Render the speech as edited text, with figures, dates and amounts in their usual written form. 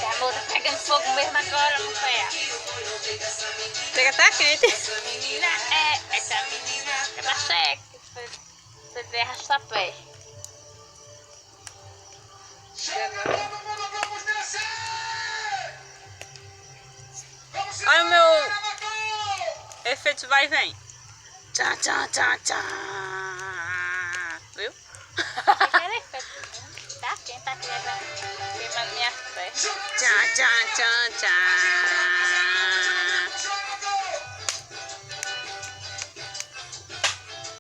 A moça pegando fogo mesmo agora no pé. Chega até acredita. Essa menina é da seca. Você vê arrasta-pé. Olha o meu efeito vai e vem. Tchá, tchá, tchá, tchá.